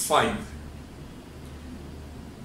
5।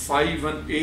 51A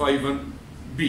51B।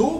2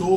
2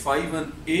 51A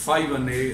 51A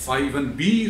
51B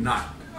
9।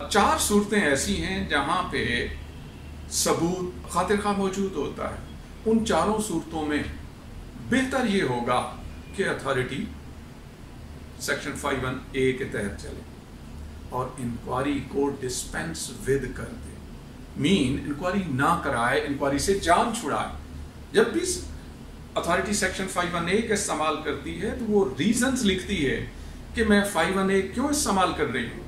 4 صورتیں ایسی ہیں جہاں پہ ثبوت خاطر خواہ موجود ہوتا ہے. ان 4 صورتوں میں بہتر یہ ہوگا کہ اتھارٹی سیکشن 51A کے تحت چلے اور انکوائری کو ڈسپینس ود کر دے. انکوائری نہ کرائے، انکوائری سے جان چھڑائے. جب بھی اتھارٹی سیکشن 51A کا استعمال کرتی ہے تو وہ ریزنز لکھتی ہے کہ میں 51A کیوں استعمال کر رہی ہوں،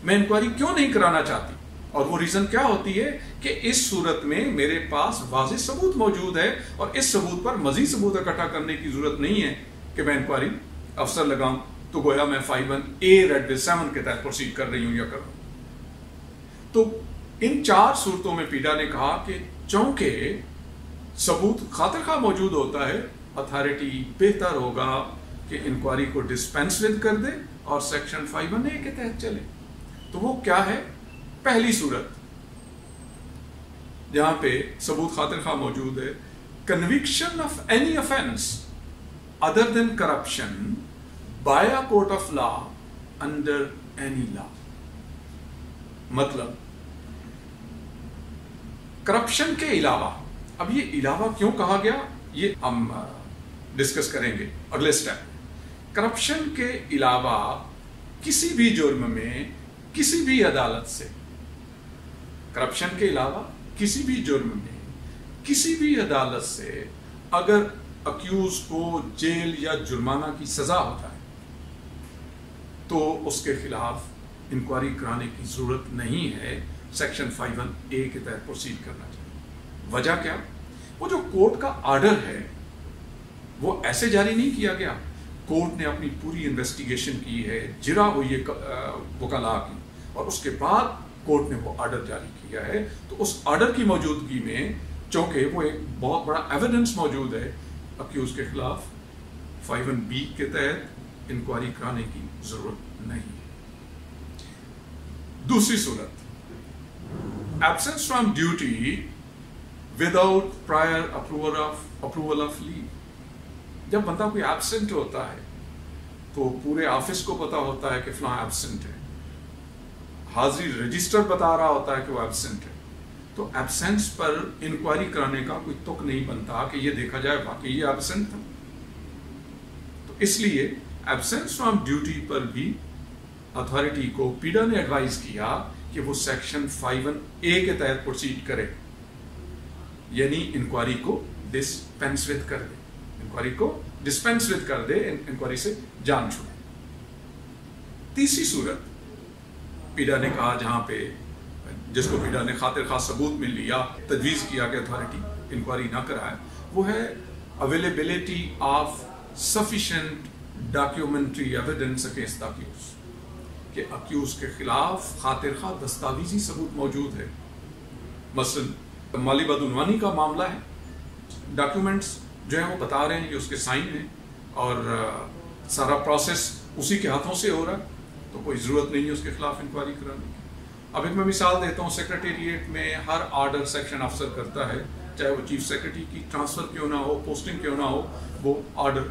میں انکوائری کیوں نہیں کرانا چاہتی. اور وہ ریزن کیا ہوتی ہے کہ اس صورت میں میرے پاس واضح ثبوت موجود ہے اور اس ثبوت پر مزید ثبوت اکٹھا کرنے کی ضرورت نہیں ہے کہ میں انکوائری افسر لگاؤں تو گویا میں 51A ریڈ 7 کے تحت پروسیڈ کر رہی ہوں یا کروں. تو ان 4 صورتوں میں پیڈا نے کہا کہ چونکہ ثبوت خاطر خواہ موجود ہوتا ہے، اتھارٹی بہتر ہوگا کہ انکوائری کو ڈسپینس ود کر دے اور سیکشن 51A کے تحت چلے. تو وہ کیا ہے؟ پہلی صورت جہاں پہ ثبوت خاطر خواہ موجود ہے، conviction of any offense other than corruption by a court of law under any law. مطلب کرپشن کے علاوہ، اب یہ علاوہ کیوں کہا گیا یہ ہم ڈسکس کریں گے اگلے سٹیپ. کرپشن کے علاوہ کسی بھی جرم میں کسی بھی عدالت سے، کرپشن کے علاوہ کسی بھی جرم میں کسی بھی عدالت سے اگر اکیوز کو جیل یا جرمانہ کی سزا ہو جائے تو اس کے خلاف انکوائری کرانے کی ضرورت نہیں ہے، سیکشن 51A کے تحت پروسیڈ کرنا چاہیے. وجہ کیا؟ وہ جو کورٹ کا آرڈر ہے وہ ایسے جاری نہیں کیا گیا. کورٹ نے اپنی پوری انویسٹیگیشن کی ہے، جرا ہوئی ہے وکلاء کی، اور اس کے بعد کورٹ نے وہ آرڈر جاری کیا ہے. تو اس آرڈر کی موجودگی میں چونکہ وہ ایک بہت بڑا ایویڈنس موجود ہے، اکیوز کے خلاف 51B کے تحت انکوائری کرانے کی ضرورت نہیں ہے. دوسری صورت، absence from duty without prior approval of leave. جب بندہ کوئی ایبسنٹ ہوتا ہے تو پورے آفس کو پتا ہوتا ہے کہ فلاں ایبسنٹ ہے، حاضری رجسٹر بتا رہا ہوتا ہے کہ وہ ایبسنٹ ہے. تو ایبسنس پر انکوائری کرانے کا کوئی تک نہیں بنتا کہ یہ دیکھا جائے واقعی یہ ایبسنٹ تھا. تو اس لیے ایبسنس فرام ڈیوٹی پر بھی اتھارٹی کو پیڈا نے ایڈوائز کیا کہ وہ سیکشن 51A کے تحت پروسیڈ کرے، یعنی انکوائری کو ڈسپینس ود کر دے، انکوائری کو ڈسپینس ود کر دے، انکوائری سے جان چھوڑے. تیسری صورت پیڈا نے کہا جہاں پہ جس کو پیڈا نے خاطر خواہ ثبوت میں لیا، تجویز کیا کہ اتھارٹی انکوائری نہ کرائے، وہ ہے availability of sufficient documentary evidence against accused, کہ اکیوز کے خلاف خاطر خواہ دستاویزی ثبوت موجود ہے. مثلا مالی بدعنوانی کا معاملہ ہے، ڈاکیومنٹس جو ہیں وہ بتا رہے ہیں کہ اس کے سائن ہیں اور سارا پروسیس اسی کے ہاتھوں سے ہو رہا ہے، تو کوئی ضرورت نہیں ہے اس کے خلاف انکوائری کرانے کی. اب ایک میں مثال دیتا ہوں، سیکریٹریٹ میں ہر آرڈر سیکشن افسر کرتا ہے، چاہے وہ چیف سیکریٹری کی ٹرانسفر کیوں نہ ہو، پوسٹنگ کیوں نہ ہو، وہ آرڈر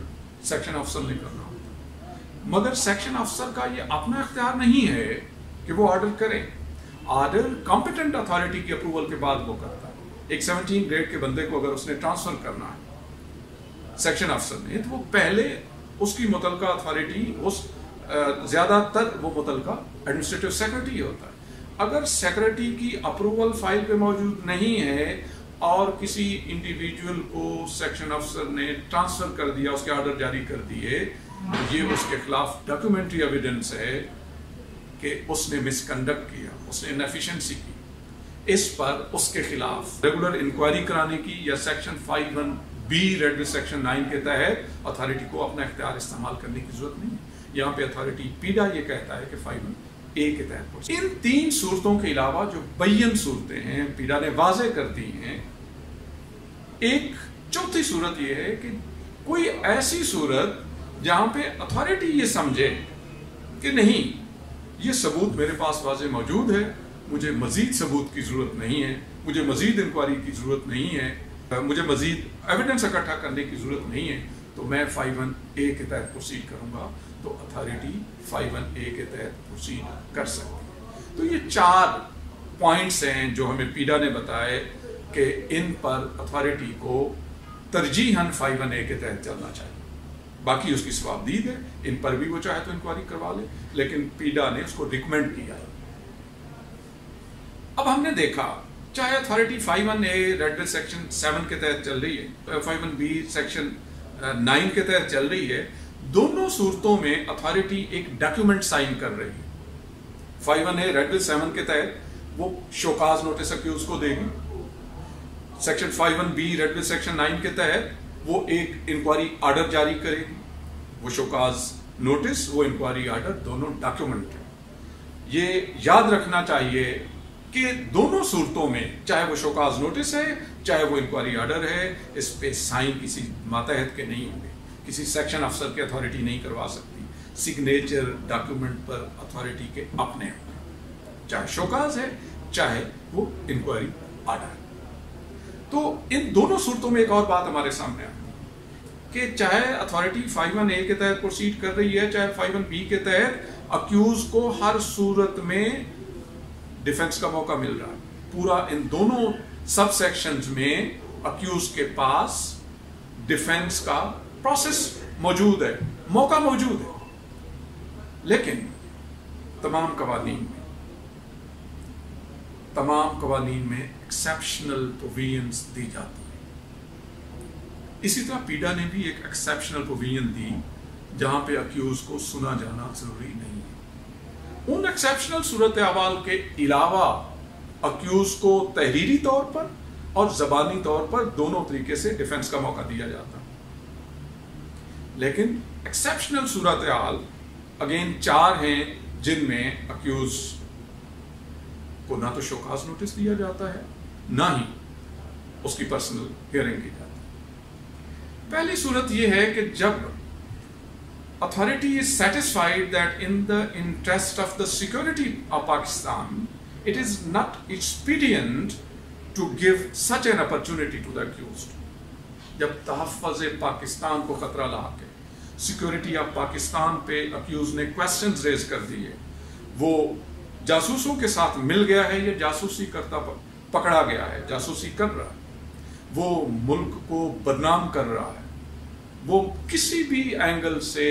سیکشن افسر نے کرنا ہوتا. مگر سیکشن افسر کا یہ اپنا اختیار نہیں ہے کہ وہ آرڈر کرے. آرڈر کمپیٹنٹ اتھارٹی کی اپروول کے بعد وہ کرتا ہے. ایک 17 گریڈ کے بندے کو اگر اس نے ٹرانسفر کرنا ہے سیکشن افسر نے، تو وہ پہلے اس کی متعلقہ اتھارٹی، زیادہ تر وہ متعلقہ ایڈمنسٹریٹو سیکریٹری ہوتا ہے. اگر سیکریٹری کی اپروول فائل پہ موجود نہیں ہے اور کسی انڈیویجول کو سیکشن افسر نے ٹرانسفر کر دیا، اس کے آرڈر جاری کر دیے، یہ اس کے خلاف ڈاکیومنٹری ایویڈنس ہے کہ اس نے مس کنڈکٹ کیا، اس نے انیفیشنسی کی. اس پر اس کے خلاف ریگولر انکوائری کرانے کی یا سیکشن 51B ریڈ سیکشن 9 کے تحت اتھارٹی کو اپنا اختیار استعمال کرنے کی ضرورت نہیں ہے. یہاں پہ اتھارٹی پیڈا یہ کہتا ہے کہ 51A کے تحت. ان 3 صورتوں کے علاوہ جو بین صورتیں ہیں پیڈا نے واضح کر دی ہیں. ایک چوتھی صورت یہ ہے کہ کوئی ایسی صورت جہاں پہ اتھارٹی یہ سمجھے کہ نہیں، یہ ثبوت میرے پاس واضح موجود ہے، مجھے مزید ثبوت کی ضرورت نہیں ہے، مجھے مزید انکوائری کی ضرورت نہیں ہے، مجھے مزید ایویڈنس اکٹھا کرنے کی ضرورت نہیں ہے، تو میں 51A کے تحت پروسیڈ کروں گا. تو اتھارٹی 51A کے تحت پروسیڈ کر سکتی ہے. تو یہ 4 پوائنٹس ہیں جو ہمیں پیڈا نے بتائے کہ ان پر اتھارٹی کو ترجیحاً 5(1)(a) کے تحت چلنا چاہیے. باقی اس کی ثوابدید ہے، ان پر بھی وہ چاہے تو انکوائری کروا لے، لیکن پیڈا نے اس کو ریکمینڈ کیا. اب ہم نے دیکھا چاہے اتھارٹی 5(1)(a) ریڈ بل سیکشن 7 کے تحت چل رہی ہے، 5(1)(b) سیکشن 9 کے تحت چل رہی ہے، دونوں صورتوں میں اتھارٹی ایک ڈاکیومنٹ سائن کر رہی ہے. 5(1)(a) ریڈ بل 7 کے تحت وہ شوکاز نوٹس اکیوز کو دے گی. سیکشن 5(1)(b) ریڈ بل سیکشن 9 کے تحت وہ ایک انکوائری آرڈر جاری کرے گی. وہ شوکاز نوٹس، وہ انکوائری آرڈر دونوں ڈاکیومنٹ ہیں. یہ یاد رکھنا چاہیے کہ دونوں صورتوں میں چاہے وہ شوکاز نوٹس ہے چاہے وہ انکوائری آرڈر ہے، اس پہ سائن کسی ماتحت کے نہیں ہوں گے، کسی سیکشن افسر کے اتھارٹی نہیں کروا سکتی. سگنیچر ڈاکیومنٹ پر اتھارٹی کے اپنے ہوں گے، چاہے شوکاز ہے چاہے وہ انکوائری آرڈر ہے. تو ان دونوں صورتوں میں ایک اور بات ہمارے سامنے آئی کہ چاہے اتھارٹی 5(1)(a) کے تحت پروسیڈ کر رہی ہے چاہے 5(1)(b) کے تحت، اکیوز کو ہر صورت میں ڈیفنس کا موقع مل رہا ہے. پورا ان دونوں سب سیکشنز میں اکیوز کے پاس ڈیفنس کا پروسیس موجود ہے، موقع موجود ہے. لیکن تمام قوانین میں ایکسیپشنل پروویژنز دی جاتی ہیں. اسی طرح پیڈا نے بھی ایک ایکسیپشنل پروویژن دی جہاں پہ اکیوز کو سنا جانا ضروری نہیں ہے. ان ایکسیپشنل صورتحال کے علاوہ اکیوز کو تحریری طور پر اور زبانی طور پر دونوں طریقے سے ڈیفنس کا موقع دیا جاتا ہے. لیکن ایکسیپشنل صورتحال اگین 4 ہیں جن میں اکیوز کو نہ تو شوکاز نوٹس دیا جاتا ہے نہ ہی اس کی پرسنل ہیئرنگ کی جاتی ہے. پہلی صورت یہ ہے کہ جب authority is satisfied that in the interest of the security of Pakistan, it is not expedient to give such an opportunity to the accused. جب تحفظ پاکستان کو خطرہ لاحق ہے، سیکورٹی آف پاکستان پہ اکیوز نے کویسچنز ریز کر دیے، وہ جاسوسوں کے ساتھ مل گیا ہے یا جاسوسی کرتا پکڑا گیا ہے، جاسوسی کر رہا ہے، وہ ملک کو بدنام کر رہا ہے، وہ کسی بھی اینگل سے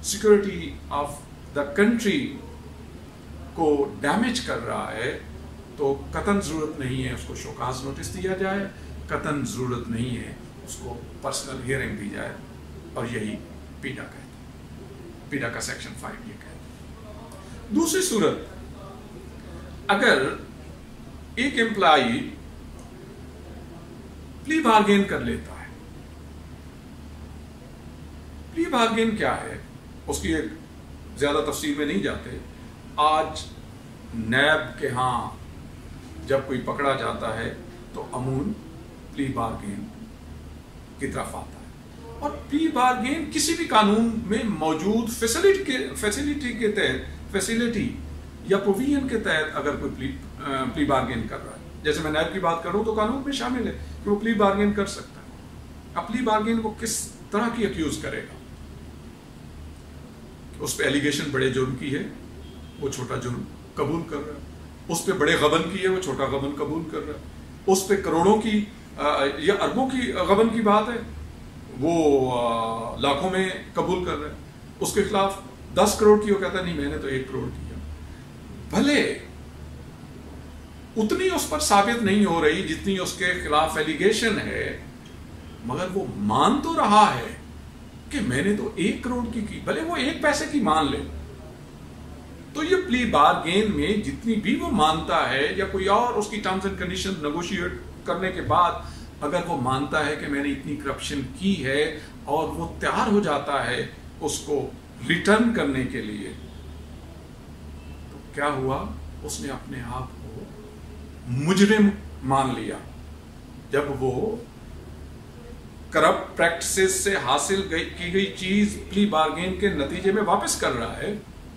سیکورٹی آف دا کنٹری کو ڈیمیج کر رہا ہے، تو قطعاً ضرورت نہیں ہے اس کو شوکاز نوٹس دیا جائے، قطعاً ضرورت نہیں ہے اس کو پرسنل ہیئرنگ دی جائے. اور یہی پیڈا کہتا ہے، پیڈا کا سیکشن 5 یہ کہتا ہے. دوسری صورت، اگر ایک امپلائی پلی بارگین کر لیتا ہے. پلی بارگین کیا ہے اس کی ایک زیادہ تفصیل میں نہیں جاتے. آج نیب کے ہاں جب کوئی پکڑا جاتا ہے تو امون پلی بارگین کی طرف آتا ہے، اور پلی بارگین کسی بھی قانون میں موجود فیسلٹی کے تحت، فیسلٹی یا پروویژن کے تحت اگر کوئی پلی بارگین کر رہا ہے، جیسے میں نیب کی بات کر رہا ہوں تو قانون میں شامل ہے کہ وہ پلی بارگین کر سکتا ہے. اب پلی بارگین وہ کس طرح کی اکیوز کرے گا؟ اس پہ ایلیگیشن بڑے جرم کی ہے، وہ چھوٹا جرم قبول کر رہا ہے. اس پہ بڑے غبن کی ہے، وہ چھوٹا غبن قبول کر رہا ہے. اس پہ کروڑوں کی یا اربوں کی غبن کی بات ہے، وہ لاکھوں میں قبول کر رہا ہے. اس کے خلاف 10 کروڑ کی وہ کہتا ہے نہیں میں نے تو 1 کروڑ کیا. بھلے اتنی اس پر ثابت نہیں ہو رہی جتنی اس کے خلاف ایلیگیشن ہے، مگر وہ مان تو رہا ہے کہ میں نے تو 1 کروڑ کی، بھلے وہ 1 پیسے کی مان لے. تو یہ پلی بارگین میں جتنی بھی وہ مانتا ہے یا کوئی اور اس کی ٹرمز اینڈ کنڈیشن نیگوشیٹ کرنے کے بعد اگر وہ مانتا ہے کہ میں نے اتنی کرپشن کی ہے اور وہ تیار ہو جاتا ہے اس کو ریٹرن کرنے کے لیے، تو کیا ہوا؟ اس نے اپنے آپ کو مجرم مان لیا. جب وہ کرپٹ پریکٹسز سے حاصل کی گئی چیز پلی بارگین کے نتیجے میں واپس کر رہا ہے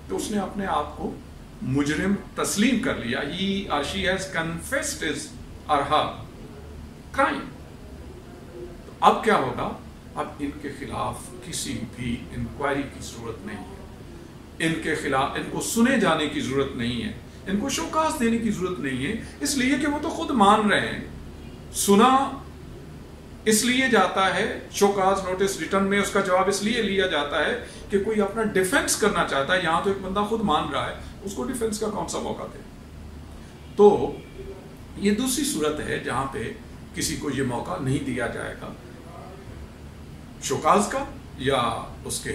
تو اس نے اپنے آپ کو مجرم تسلیم کر لیا. He or she has confessed his or her crime. تو اب کیا ہوگا؟ اب ان کے خلاف کسی بھی انکوائری کی ضرورت نہیں ہے، ان کے خلاف ان کو سنے جانے کی ضرورت نہیں ہے. ان کو شوکاز دینے کی ضرورت نہیں ہے، اس لیے کہ وہ تو خود مان رہے ہیں. سنا اس لیے جاتا ہے شوکاز نوٹس ریٹرن میں، اس کا جواب اس لیے لیا جاتا ہے کہ کوئی اپنا ڈیفنس کرنا چاہتا ہے. یہاں تو ایک بندہ خود مان رہا ہے، اس کو ڈیفنس کا کون سا موقع دے؟ تو یہ دوسری صورت ہے جہاں پہ کسی کو یہ موقع نہیں دیا جائے گا شوکاز کا یا اس کے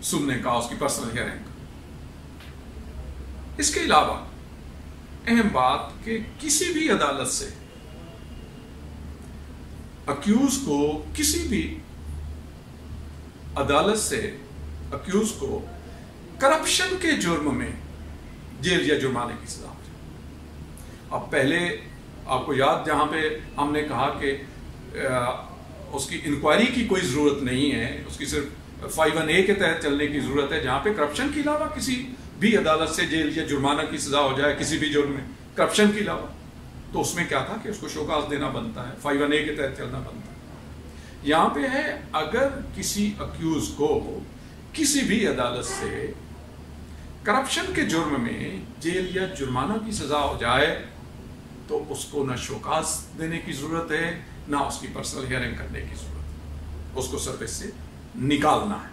سننے کا، اس کی پرسنل ہیئرنگ کا. اس کے علاوہ اہم بات کہ کسی بھی عدالت سے اکیوز کو، کسی بھی عدالت سے اکیوز کو کرپشن کے جرم میں جیل یا جرمانے کی سزا. اب پہلے آپ کو یاد جہاں پہ ہم نے کہا کہ اس کی انکوائری کی کوئی ضرورت نہیں ہے، اس کی صرف 5(1)(a) کے تحت چلنے کی ضرورت ہے، جہاں پہ کرپشن کے علاوہ کسی بھی عدالت سے جیل یا جرمانہ کی سزا ہو جائے کسی بھی جرم میں کرپشن کے علاوہ، تو اس میں کیا تھا کہ اس کو شوکاز دینا بنتا ہے، 5(1)(a) کے تحت چلنا بنتا ہے. یہاں پہ ہے اگر کسی اکیوز کو کسی بھی عدالت سے کرپشن کے جرم میں جیل یا جرمانہ کی سزا ہو جائے تو اس کو نہ شوکاز دینے کی ضرورت ہے نہ اس کی پرسنل ہیئرنگ کرنے کی ضرورت ہے، اس کو سروس سے نکالنا ہے.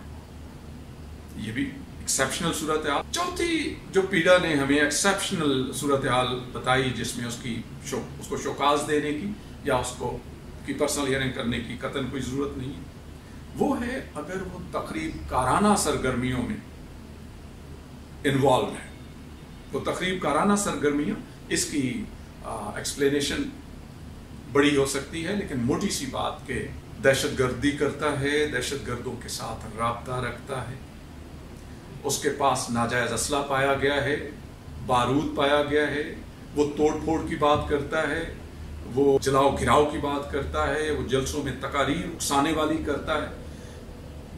یہ بھی ایکسیپشنل صورتحال. چوتھی جو پیڈا نے ہمیں ایکسیپشنل صورتحال بتائی جس میں اس کو شوکاز دینے کی یا اس کو کی پرسنل ہیئرنگ کرنے کی قطعاً کوئی ضرورت نہیں ہے، وہ ہے اگر وہ تقریب کارانہ سرگرمیوں میں انوالو ہے. وہ تقریب کارانہ سرگرمیاں، اس کی ایکسپلینیشن بڑی ہو سکتی ہے، لیکن موٹی سی بات کہ دہشت گردی کرتا ہے، دہشت گردوں کے ساتھ رابطہ رکھتا ہے، اس کے پاس ناجائز اسلحہ پایا گیا ہے، بارود پایا گیا ہے، وہ توڑ پھوڑ کی بات کرتا ہے، وہ جلاؤ گھراؤ کی بات کرتا ہے، وہ جلسوں میں تقاریر اکسانے والی کرتا ہے،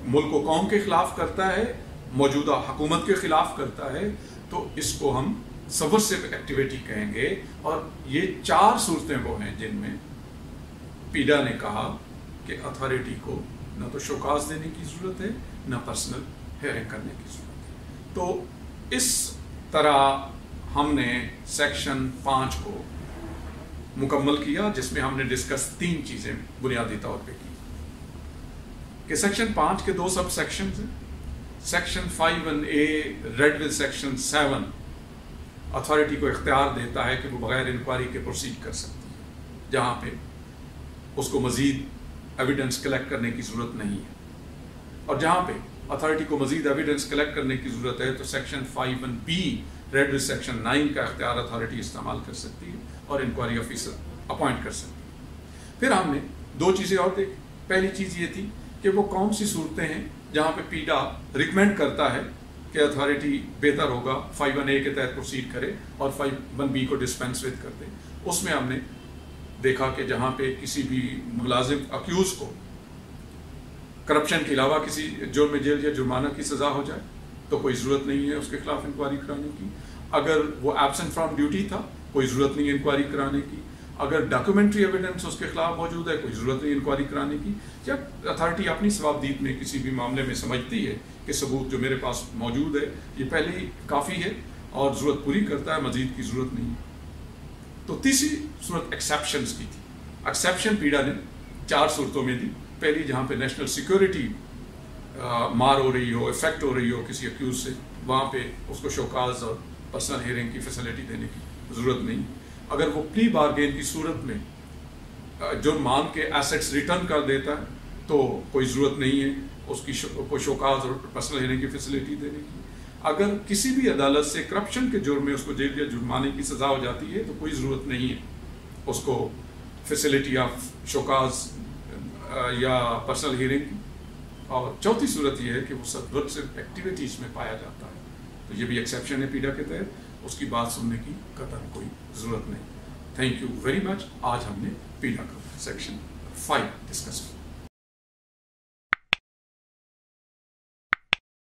ملک و قوم کے خلاف کرتا ہے، موجودہ حکومت کے خلاف کرتا ہے، تو اس کو ہم سبورسیو ایکٹیویٹی کہیں گے. اور یہ 4 صورتیں وہ ہیں جن میں پیڈا نے کہا کہ اتھارٹی کو نہ تو شوکاز دینے کی ضرورت ہے نہ پرسنل ہیئرنگ کرنے کی ضرورت ہے. تو اس طرح ہم نے سیکشن 5 کو مکمل کیا، جس میں ہم نے ڈسکس 3 چیزیں بنیادی طور پہ کی کہ سیکشن 5 کے 2 سب سیکشنز ہیں. Section 5(1)(a) read with section 7 authority کو اختیار دیتا ہے کہ وہ بغیر انکوائری کے پروسیڈ کر سکتی ہے، جہاں پہ اس کو مزید ایویڈنس کلیکٹ کرنے کی ضرورت نہیں ہے. اور جہاں پہ اتھارٹی کو مزید ایویڈنس کلیکٹ کرنے کی ضرورت ہے تو section 5(1)(b) red with section 9 کا اختیار اتھارٹی استعمال کر سکتی ہے اور انکوائری آفیسر اپوائنٹ کر سکتی ہے. پھر ہم نے 2 چیزیں اور دیکھی. پہلی چیز یہ تھی کہ وہ کون سی صورتیں ہیں جہاں پہ پیڈا ریکمینڈ کرتا ہے کہ اتھارٹی بہتر ہوگا 5(1)(a) کے تحت پروسیڈ کرے اور 5(1)(b) کو ڈسپینس ود کر دے. اس میں ہم نے دیکھا کہ جہاں پہ کسی بھی ملازم اکیوز کو کرپشن کے علاوہ کسی جرم میں جیل یا جرمانہ کی سزا ہو جائے تو کوئی ضرورت نہیں ہے اس کے خلاف انکوائری کرانے کی. اگر وہ ایبسنٹ فرام ڈیوٹی تھا کوئی ضرورت نہیں انکوائری کرانے کی. اگر ڈاکیومنٹری ایویڈنس اس کے خلاف موجود ہے کوئی ضرورت نہیں انکوائری کرانے کی. جب اتھارٹی اپنی ثوابدید میں کسی بھی معاملے میں سمجھتی ہے کہ ثبوت جو میرے پاس موجود ہے یہ پہلے ہی کافی ہے اور ضرورت پوری کرتا ہے، مزید کی ضرورت نہیں. تو تیسری صورت ایکسیپشنز کی تھی. ایکسیپشن پیڈا نے 4 صورتوں میں دی. پہلی جہاں پہ نیشنل سیکیورٹی مار ہو رہی ہو، افیکٹ ہو رہی ہو کسی اکیوز سے، وہاں پہ اس کو شوکاز اور پرسنل ہیئرنگ کی فیسلٹی دینے کی ضرورت نہیں. اگر وہ پلی بارگین کی صورت میں جرم مان کے ایسٹس ریٹرن کر دیتا ہے تو کوئی ضرورت نہیں ہے اس کی کو شوکاز اور پرسنل ہیئرنگ کی فیسلٹی دینے کی. اگر کسی بھی عدالت سے کرپشن کے جرم میں اس کو جیل یا جرمانے کی سزا ہو جاتی ہے تو کوئی ضرورت نہیں ہے اس کو فیسلٹی آف شوکاز یا پرسنل ہیئرنگ کی. اور چوتھی صورت یہ ہے کہ وہ سبورسیو ایکٹیویٹیز میں پایا جاتا ہے تو یہ بھی ایکسیپشن ہے پیڈا کے تحت، اس کی بات سننے کی قطعاً کوئی ضرورت نہیں. Thank you very much. آج ہم نے پیڈا کا سیکشن 5 ڈسکس کیا.